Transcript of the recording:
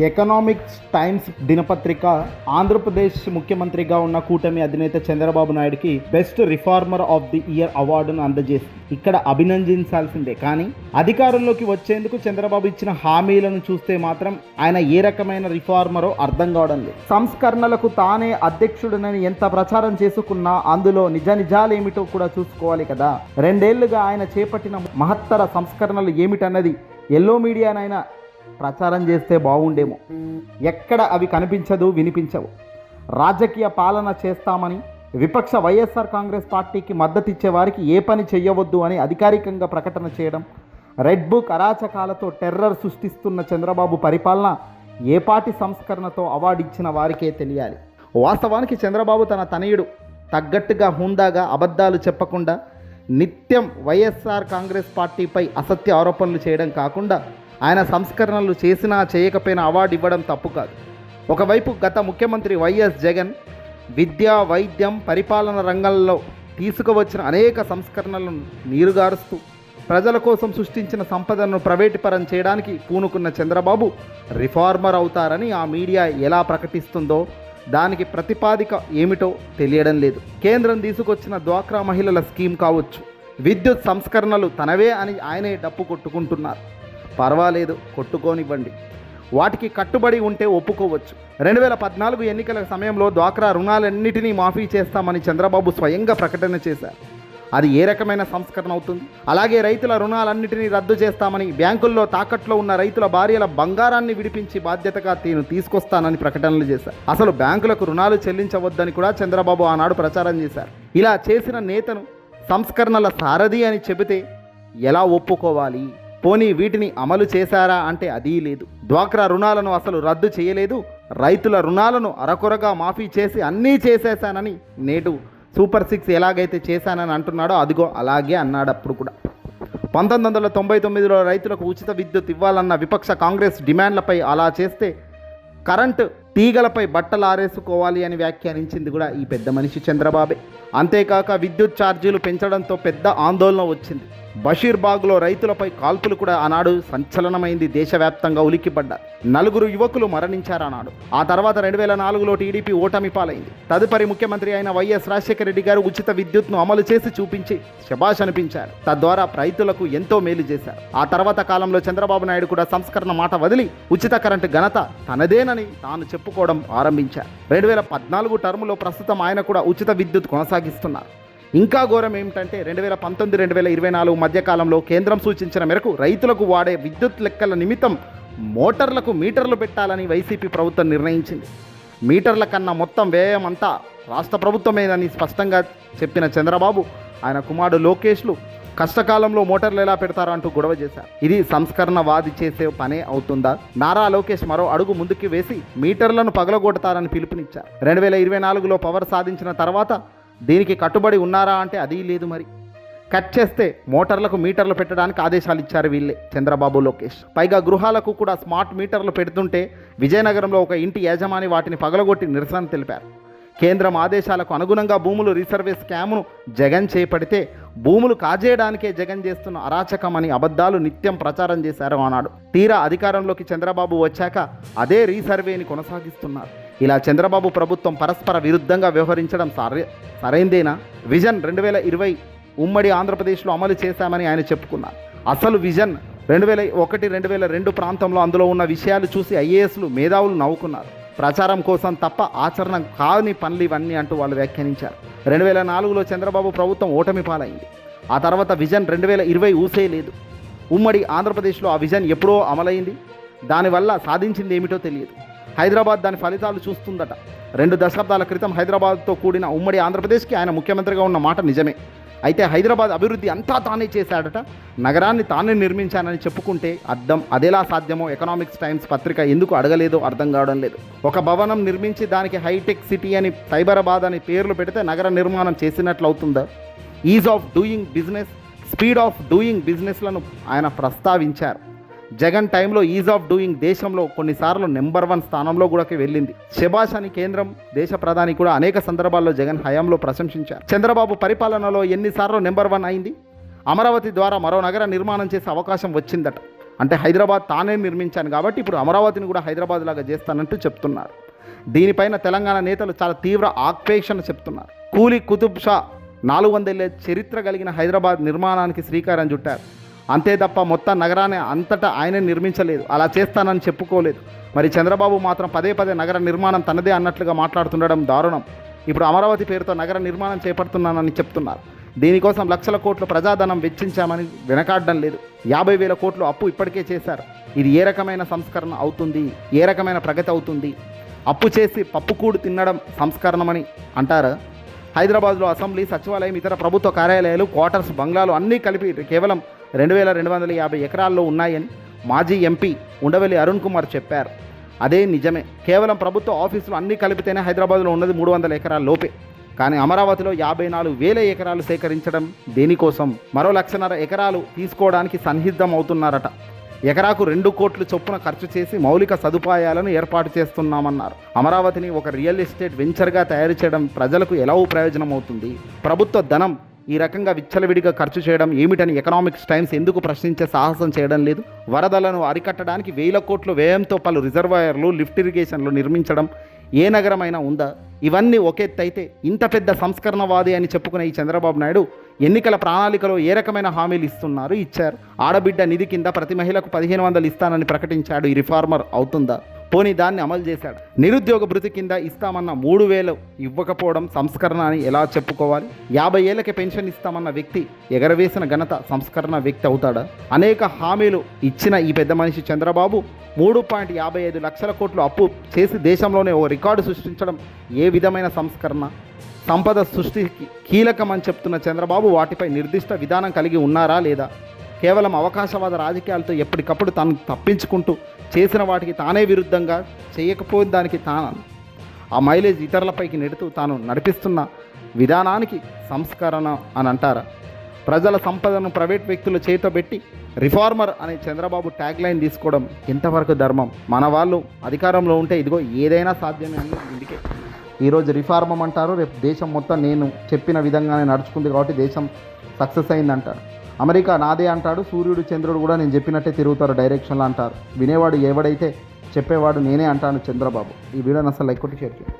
Economics times దినపత్రిక ఆంధ్రప్రదేశ్ ముఖ్యమంత్రిగా ఉన్న కూటమి అధినేత చంద్రబాబు నాయుడుకి best reformer of the year అవార్డును అందజేసింది. ఇక్కడ అభినందించాల్సిందే. కానీ అధికారంలోకి వచ్చేందుకు చంద్రబాబు ఇచ్చిన హామీలను చూస్తే మాత్రం ఆయన ఏ రకమైన రిఫార్మరో అర్థం కావడం లేదు. సంస్కరణలకు తానే అధ్యక్షుడినని ఎంత ప్రచారం చేసుకున్నా అందులో నిజాలేమిటో కూడా చూసుకోవాలి కదా. 2 ఏళ్లుగా ఆయన చేపట్టిన మహత్తర సంస్కరణలు ఏమిటన్నది ఎల్లో మీడియానైనా ప్రచారం చేస్తే బాగుండేమో. ఎక్కడ అవి కనిపించదు, వినిపించవు. రాజకీయ పాలన చేస్తామని విపక్ష వైఎస్ఆర్ కాంగ్రెస్ పార్టీకి మద్దతిచ్చే వారికి ఏ పని చెయ్యవద్దు అని అధికారికంగా ప్రకటన చేయడం, రెడ్ బుక్ అరాచకాలతో టెర్రర్ సృష్టిస్తున్న చంద్రబాబు పరిపాలన ఏ పార్టీ సంస్కరణతో అవార్డు ఇచ్చిన వారికే తెలియాలి. వాస్తవానికి చంద్రబాబు తన తనయుడు తగ్గట్టుగా హుందాగా అబద్ధాలు చెప్పకుండా నిత్యం వైఎస్ఆర్ కాంగ్రెస్ పార్టీపై అసత్య ఆరోపణలు చేయడం కాకుండా ఆయన సంస్కరణలు చేసినా చేయకపోయినా అవార్డు ఇవ్వడం తప్పు కాదు. ఒకవైపు గత ముఖ్యమంత్రి వైఎస్ జగన్ విద్య, వైద్యం, పరిపాలన రంగంలో తీసుకువచ్చిన అనేక సంస్కరణలను నీరుగారుస్తూ ప్రజల కోసం సృష్టించిన సంపదను ప్రైవేటుపరం చేయడానికి పూనుకున్న చంద్రబాబు రిఫార్మర్ అవుతారని ఆ మీడియా ఎలా ప్రకటిస్తుందో దానికి ప్రతిపాదిక ఏమిటో తెలియడం లేదు. కేంద్రం తీసుకొచ్చిన డ్వాక్రా మహిళల స్కీమ్ కావచ్చు, విద్యుత్ సంస్కరణలు తనవే అని ఆయనే డప్పు కొట్టుకుంటున్నారు. పర్వాలేదు, కొట్టుకోనివ్వండి. వాటికి కట్టుబడి ఉంటే ఒప్పుకోవచ్చు. 2014 ఎన్నికల సమయంలో డ్వాక్రా రుణాలన్నిటినీ మాఫీ చేస్తామని చంద్రబాబు స్వయంగా ప్రకటన చేశారు. అది ఏ రకమైన సంస్కరణ అవుతుంది? అలాగే రైతుల రుణాలన్నిటినీ రద్దు చేస్తామని, బ్యాంకుల్లో తాకట్లో ఉన్న రైతుల భార్యల బంగారాన్ని విడిపించి బాధ్యతగా తీసుకొస్తానని ప్రకటనలు చేశారు. అసలు బ్యాంకులకు రుణాలు చెల్లించవద్దని కూడా చంద్రబాబు ఆనాడు ప్రచారం చేశారు. ఇలా చేసిన నేతను సంస్కరణల సారథి అని చెబితే ఎలా ఒప్పుకోవాలి? పోనీ వీటిని అమలు చేశారా అంటే అదీ లేదు. డ్వాక్రా రుణాలను అసలు రద్దు చేయలేదు. రైతుల రుణాలను అరకొరగా మాఫీ చేసి అన్నీ చేసేశానని నేడు సూపర్ 6 ఎలాగైతే చేశానని అంటున్నాడో అదిగో అలాగే అన్నాడు. అప్పుడు కూడా 1999లో రైతులకు ఉచిత విద్యుత్ ఇవ్వాలన్న విపక్ష కాంగ్రెస్ డిమాండ్లపై అలా చేస్తే కరెంటు తీగలపై బట్టలు ఆరేసుకోవాలి అని వ్యాఖ్యానించింది కూడా ఈ పెద్ద మనిషి చంద్రబాబే. అంతేకాక విద్యుత్ ఛార్జీలు పెంచడంతో పెద్ద ఆందోళన వచ్చింది. బషీర్బాగ్లో రైతులపై కాల్పులు కూడా ఆనాడు సంచలనమైంది. దేశవ్యాప్తంగా ఉలిక్కిపడ్డారు. 4 యువకులు మరణించారు ఆనాడు. ఆ తర్వాత 2004లో టీడీపీ ఓటమి పాలైంది. తదుపరి ముఖ్యమంత్రి అయిన వైఎస్ రాజశేఖర రెడ్డి గారు ఉచిత విద్యుత్ను అమలు చేసి చూపించి శభాష్ అనిపించారు. తద్వారా రైతులకు ఎంతో మేలు చేశారు. ఆ తర్వాత కాలంలో చంద్రబాబు నాయుడు కూడా సంస్కరణ మాట వదిలి ఉచిత కరెంటు ఘనత తనదేనని తాను చెప్పుకోవడం ఆరంభించారు. 2014 టర్ములో ప్రస్తుతం ఆయన కూడా ఉచిత విద్యుత్ కొనసాగిస్తున్నారు. ఇంకా ఘోరం ఏమిటంటే 2019-2024 మధ్యకాలంలో కేంద్రం సూచించిన మేరకు రైతులకు వాడే విద్యుత్ లెక్కల నిమిత్తం మోటార్లకు మీటర్లు పెట్టాలని వైసీపీ ప్రభుత్వం నిర్ణయించింది. మీటర్ల కన్నా మొత్తం వ్యయం అంతా రాష్ట్ర ప్రభుత్వమేనని స్పష్టంగా చెప్పిన చంద్రబాబు ఆయన కుమారుడు లోకేష్లు కష్టకాలంలో మోటార్లు ఎలా పెడతారో అంటూ గొడవ చేశారు. ఇది సంస్కరణ వాది చేసే పనే అవుతుందా? నారా లోకేష్ మరో అడుగు ముందుకు వేసి మీటర్లను పగలగొడతారని పిలుపునిచ్చారు. 2024లో పవర్ సాధించిన తర్వాత దీనికి కట్టుబడి ఉన్నారా అంటే అదీ లేదు. మరి కట్ చేస్తే మోటార్లకు మీటర్లు పెట్టడానికి ఆదేశాలు ఇచ్చారు వీళ్ళే, చంద్రబాబు, లోకేష్. పైగా గృహాలకు కూడా స్మార్ట్ మీటర్లు పెడుతుంటే విజయనగరంలో ఒక ఇంటి యజమాని వాటిని పగలగొట్టి నిరసన తెలిపారు. కేంద్రం ఆదేశాలకు అనుగుణంగా భూములు రీసర్వే స్కామ్ను జగన్ చేపడితే భూములు కాజేయడానికే జగన్ చేస్తున్న అరాచకమని అబద్ధాలు నిత్యం ప్రచారం చేశారు ఆనాడు. తీరా అధికారంలోకి చంద్రబాబు వచ్చాక అదే రీసర్వేని కొనసాగిస్తున్నారు. ఇలా చంద్రబాబు ప్రభుత్వం పరస్పర విరుద్ధంగా వ్యవహరించడం సరైందేనా? విజన్ 2020 ఉమ్మడి ఆంధ్రప్రదేశ్లో అమలు చేశామని ఆయన చెప్పుకున్నారు. అసలు విజన్ 2001-2002 ప్రాంతంలో అందులో ఉన్న విషయాలు చూసి ఐఏఎస్లు, మేధావులు నవ్వుకున్నారు. ప్రచారం కోసం తప్ప ఆచరణ కాని పనులు ఇవన్నీ అంటూ వాళ్ళు వ్యాఖ్యానించారు. 2004లో చంద్రబాబు ప్రభుత్వం ఓటమి పాలైంది. ఆ తర్వాత విజన్ 2020 ఊసే లేదు. ఉమ్మడి ఆంధ్రప్రదేశ్లో ఆ విజన్ ఎప్పుడో అమలైంది. దానివల్ల సాధించింది ఏమిటో తెలియదు. హైదరాబాద్ దాని ఫలితాలు చూస్తుందట. 2 దశాబ్దాల క్రితం హైదరాబాద్తో కూడిన ఉమ్మడి ఆంధ్రప్రదేశ్కి ఆయన ముఖ్యమంత్రిగా ఉన్న మాట నిజమే. అయితే హైదరాబాద్ అభివృద్ధి అంతా తానే చేశాడట. నగరాన్ని తానే నిర్మించానని చెప్పుకుంటే అదెలా సాధ్యమో ఎకనామిక్స్ టైమ్స్ పత్రిక ఎందుకు అడగలేదో అర్థం కావడం లేదు. ఒక భవనం నిర్మించి దానికి హైటెక్ సిటీ అని, సైబరాబాద్ అని పేర్లు పెడితే నగర నిర్మాణం చేసినట్లు అవుతుందా? Is of doing business, speed of doing బిజినెస్లను ఆయన ప్రస్తావించారు. జగన్ టైంలో ఈజ్ ఆఫ్ డూయింగ్ దేశంలో కొన్నిసార్లు నెంబర్ 1 స్థానంలో కూడా వెళ్ళింది. శభాష్ అని కేంద్రం, దేశ ప్రధాని కూడా అనేక సందర్భాల్లో జగన్ హయాంలో ప్రశంసించారు. చంద్రబాబు పరిపాలనలో ఎన్నిసార్లు నెంబర్ 1 అయింది? అమరావతి ద్వారా మరో నగర నిర్మాణం చేసే అవకాశం వచ్చిందట. అంటే హైదరాబాద్ తానే నిర్మించాను కాబట్టి ఇప్పుడు అమరావతిని కూడా హైదరాబాద్ లాగా చేస్తానంటూ చెప్తున్నారు. దీనిపైన తెలంగాణ నేతలు చాలా తీవ్ర ఆక్షేపణ చెప్తున్నారు. కూలీ కుతుబ్ షా 400 ఏళ్ల చరిత్ర కలిగిన హైదరాబాద్ నిర్మాణానికి శ్రీకారం చుట్టారు. అంతే తప్ప మొత్తం నగరాన్ని అంతటా ఆయన నిర్మించలేదు, అలా చేస్తానని చెప్పుకోలేదు. మరి చంద్రబాబు మాత్రం పదే పదే నగర నిర్మాణం తనదే అన్నట్లుగా మాట్లాడుతుండడం దారుణం. ఇప్పుడు అమరావతి పేరుతో నగర నిర్మాణం చేపడుతున్నానని చెప్తున్నారు. దీనికోసం లక్షల కోట్లు ప్రజాధనం వెచ్చించామని వెనకాడడం లేదు. 50,000 కోట్లు అప్పు ఇప్పటికే చేశారు. ఇది ఏ రకమైన సంస్కరణ అవుతుంది? ఏ రకమైన ప్రగతి అవుతుంది? అప్పు చేసి పప్పుకూడు తినడం సంస్కరణమని అంటారా? హైదరాబాద్లో అసెంబ్లీ, సచివాలయం, ఇతర ప్రభుత్వ కార్యాలయాలు, క్వార్టర్స్, బంగ్లాలు అన్నీ కలిపి కేవలం 2,250 ఎకరాల్లో ఉన్నాయని మాజీ ఎంపీ ఉండవల్లి అరుణ్ కుమార్ చెప్పారు. అదే నిజమే. కేవలం ప్రభుత్వ ఆఫీసులు అన్నీ కలిపితేనే హైదరాబాద్లో ఉన్నది 300 ఎకరాల లోపే. కానీ అమరావతిలో 54,000 ఎకరాలు సేకరించడం దేనికోసం? మరో 1,50,000 ఎకరాలు తీసుకోవడానికి సన్నిహితం అవుతున్నారట. ఎకరాకు 2 కోట్లు చొప్పున ఖర్చు చేసి మౌలిక సదుపాయాలను ఏర్పాటు చేస్తున్నామన్నారు. అమరావతిని ఒక రియల్ ఎస్టేట్ వెంచర్గా తయారు చేయడం ప్రజలకు ఎలా ప్రయోజనం అవుతుంది? ప్రభుత్వ ధనం ఈ రకంగా విచ్చలవిడిగా ఖర్చు చేయడం ఏమిటని ఎకనామిక్స్ టైమ్స్ ఎందుకు ప్రశ్నించే సాహసం చేయడం లేదు? వరదలను అరికట్టడానికి 1,000 కోట్ల వ్యయంతో పలు రిజర్వాయర్లు, లిఫ్ట్ ఇరిగేషన్లు నిర్మించడం ఏ నగరమైనా ఉందా? ఇవన్నీ ఒకెత్తైతే ఇంత పెద్ద సంస్కరణవాది అని చెప్పుకునే ఈ చంద్రబాబు నాయుడు ఎన్నికల ప్రణాళికలో ఏ రకమైన హామీలు ఇచ్చారు? ఆడబిడ్డ నిధి కింద ప్రతి మహిళకు 1,500 ఇస్తానని ప్రకటించాడు. ఈ రిఫార్మర్ అవుతుందా? పోనీ దాన్ని అమలు చేశాడు. నిరుద్యోగ భృతి కింద ఇస్తామన్న 3,000 ఇవ్వకపోవడం సంస్కరణ అని ఎలా చెప్పుకోవాలి? 50 ఏళ్ళకి పెన్షన్ ఇస్తామన్న వ్యక్తి ఎగరవేసిన ఘనత సంస్కరణ వ్యక్తి అవుతాడా? అనేక హామీలు ఇచ్చిన ఈ పెద్ద మనిషి చంద్రబాబు 3.55 లక్షల కోట్లు అప్పు చేసి దేశంలోనే ఓ రికార్డు సృష్టించడం ఏ విధమైన సంస్కరణ? సంపద సృష్టికి కీలకమని చెప్తున్న చంద్రబాబు వాటిపై నిర్దిష్ట విధానం కలిగి ఉన్నారా లేదా? కేవలం అవకాశవాద రాజకీయాలతో ఎప్పటికప్పుడు తాను తప్పించుకుంటూ చేసిన వాటికి తానే విరుద్ధంగా చేయకపోయిన దానికి తాను ఆ మైలేజ్ ఇతరులపైకి నెడుతూ తాను నడిపిస్తున్న విధానానికి సంస్కరణ అని అంటారా? ప్రజల సంపదను ప్రైవేట్ వ్యక్తుల చేతితో పెట్టి రిఫార్మర్ అనే చంద్రబాబు ట్యాగ్ లైన్ తీసుకోవడం ఎంతవరకు ధర్మం? మన వాళ్ళు అధికారంలో ఉంటే ఇదిగో ఏదైనా సాధ్యమే అని ఇందుకే ఈరోజు రిఫార్మం అంటారు, రేపు దేశం మొత్తం నేను చెప్పిన విధంగానే నడుచుకుంది కాబట్టి దేశం సక్సెస్ అయిందంటారు. అమెరికా నాదే అంటాడు, సూర్యుడు చంద్రుడు కూడా నేను చెప్పినట్టే తిరుగుతారు డైరెక్షన్లో అంటారు. వినేవాడు ఎవడైతే చెప్పేవాడు నేనే అంటాను చంద్రబాబు. ఈ వీడియోని అసలు లైక్ కొట్టి షేర్ చేయండి.